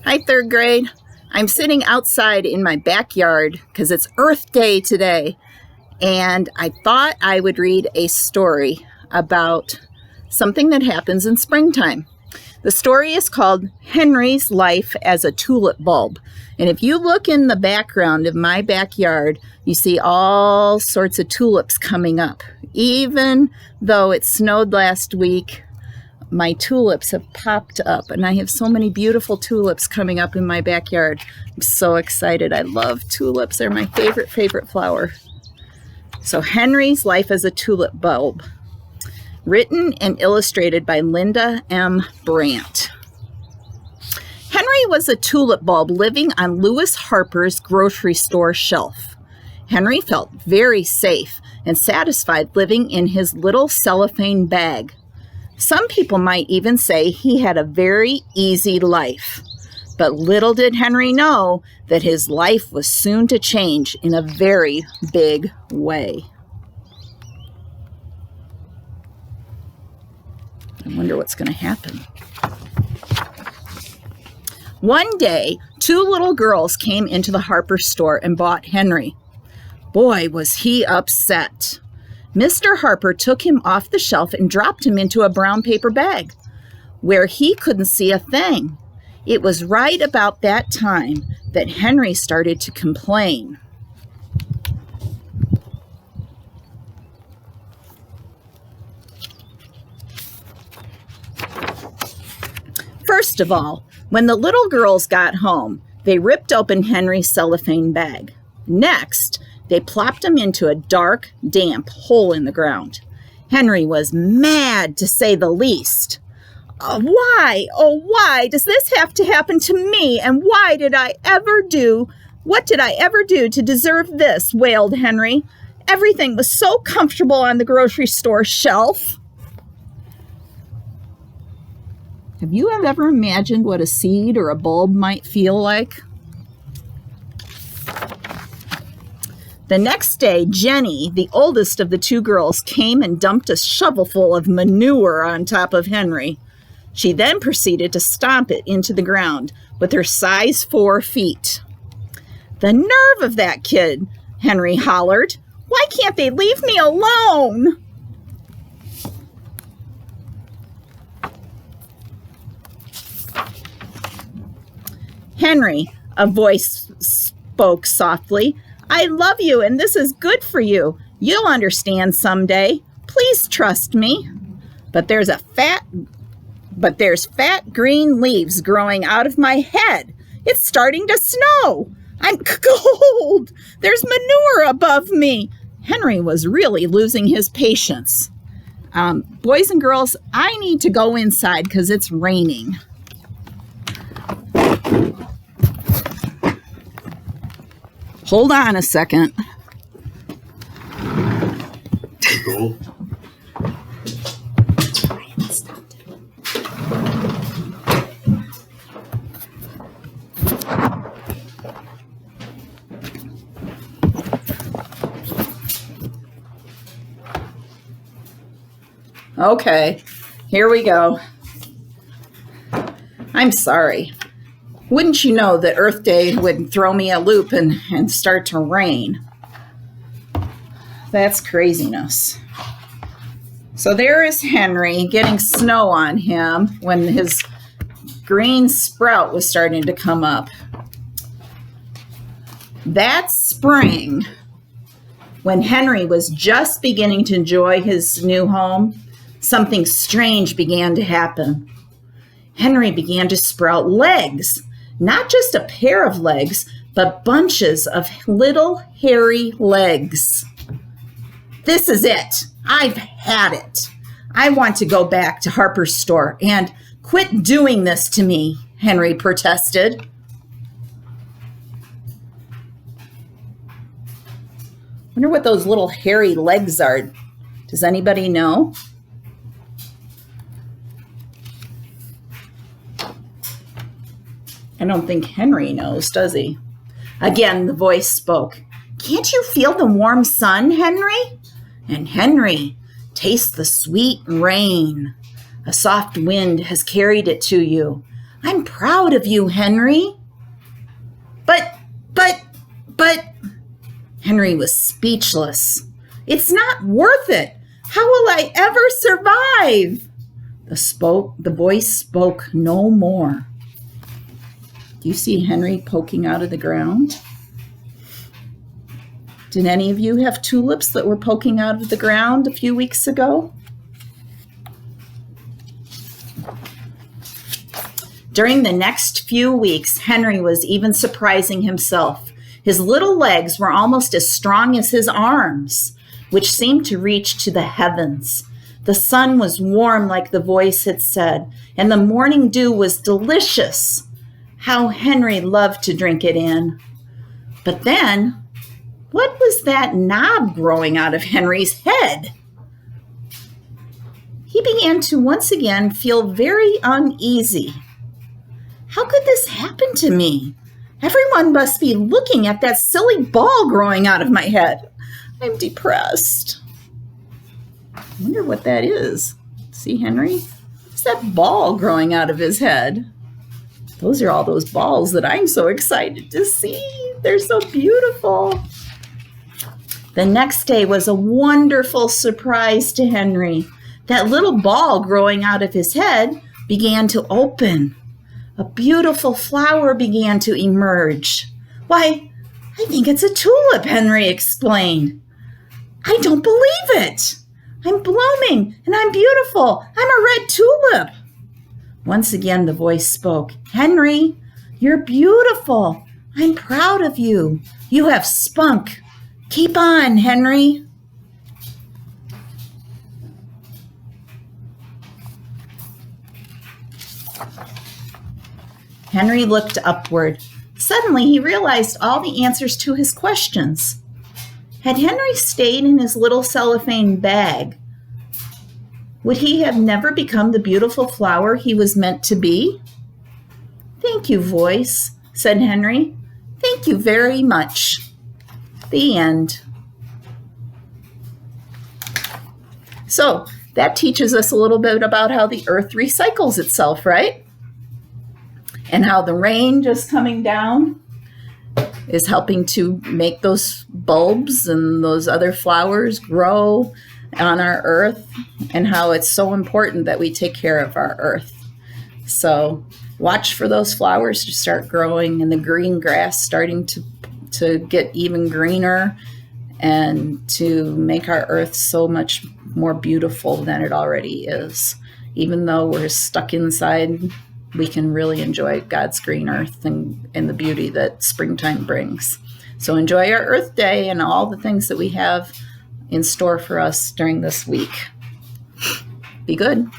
Hi, third grade. I'm sitting outside in my backyard because it's Earth Day today, and I thought I would read a story about something that happens in springtime. The story is called Henry's Life as a Tulip Bulb. And if you look in the background of my backyard, you see all sorts of tulips coming up. Even though it snowed last week, my tulips have popped up, and I have so many beautiful tulips coming up in my backyard. I'm so excited. I love tulips. They're my favorite flower. So Henry's Life as a Tulip Bulb. Written and illustrated by Linda M. Brandt. Henry was a tulip bulb living on Lewis Harper's grocery store shelf. Henry felt very safe and satisfied living in his little cellophane bag. Some people might even say he had a very easy life. But little did Henry know that his life was soon to change in a very big way. I wonder what's going to happen. One day, two little girls came into the Harper store and bought Henry. Boy, was he upset. Mr. Harper took him off the shelf and dropped him into a brown paper bag, where he couldn't see a thing. It was right about that time that Henry started to complain. First of all, when the little girls got home, they ripped open Henry's cellophane bag. Next, they plopped him into a dark, damp hole in the ground. Henry was mad, to say the least. Why does this have to happen to me? And what did I ever do to deserve this? Wailed Henry. Everything was so comfortable on the grocery store shelf. Have you ever imagined what a seed or a bulb might feel like? The next day, Jenny, the oldest of the two girls, came and dumped a shovelful of manure on top of Henry. She then proceeded to stomp it into the ground with her size 4 feet. The nerve of that kid, Henry hollered. Why can't they leave me alone? Henry, a voice spoke softly. I love you, and this is good for you. You'll understand someday. Please trust me. But there's fat green leaves growing out of my head. It's starting to snow. I'm cold. There's manure above me. Henry was really losing his patience. Boys and girls, I need to go inside because it's raining. Hold on a second. Cool. Okay, here we go. I'm sorry. Wouldn't you know that Earth Day would throw me a loop and start to rain? That's craziness. So there is Henry getting snow on him when his green sprout was starting to come up. That spring, when Henry was just beginning to enjoy his new home, something strange began to happen. Henry began to sprout legs. Not just a pair of legs, but bunches of little hairy legs. This is it. I've had it. I want to go back to Harper's store and quit doing this to me, Henry protested. Wonder what those little hairy legs are. Does anybody know? I don't think Henry knows, does he? Again, the voice spoke. Can't you feel the warm sun, Henry? And Henry, taste the sweet rain. A soft wind has carried it to you. I'm proud of you, Henry. But, Henry was speechless. It's not worth it. How will I ever survive? The voice spoke no more. Do you see Henry poking out of the ground? Did any of you have tulips that were poking out of the ground a few weeks ago? During the next few weeks, Henry was even surprising himself. His little legs were almost as strong as his arms, which seemed to reach to the heavens. The sun was warm, like the voice had said, and the morning dew was delicious. How Henry loved to drink it in. But then, what was that knob growing out of Henry's head? He began to once again feel very uneasy. How could this happen to me? Everyone must be looking at that silly ball growing out of my head. I'm depressed. I wonder what that is. See, Henry? It's that ball growing out of his head. Those are all those balls that I'm so excited to see. They're so beautiful. The next day was a wonderful surprise to Henry. That little ball growing out of his head began to open. A beautiful flower began to emerge. Why, I think it's a tulip, Henry explained. I don't believe it. I'm blooming and I'm beautiful. I'm a red tulip. Once again, the voice spoke. Henry, you're beautiful. I'm proud of you. You have spunk. Keep on, Henry. Henry looked upward. Suddenly, he realized all the answers to his questions. Had Henry stayed in his little cellophane bag, would he have never become the beautiful flower he was meant to be? Thank you, voice, said Henry. Thank you very much. The end. So that teaches us a little bit about how the earth recycles itself, right? And how the rain just coming down is helping to make those bulbs and those other flowers grow on our earth, and how it's so important that we take care of our earth. So watch for those flowers to start growing and the green grass starting to get even greener, and to make our earth so much more beautiful than it already is. Even though we're stuck inside, we can really enjoy God's green earth and the beauty that springtime brings. So enjoy our Earth Day and all the things that we have in store for us during this week. Be good.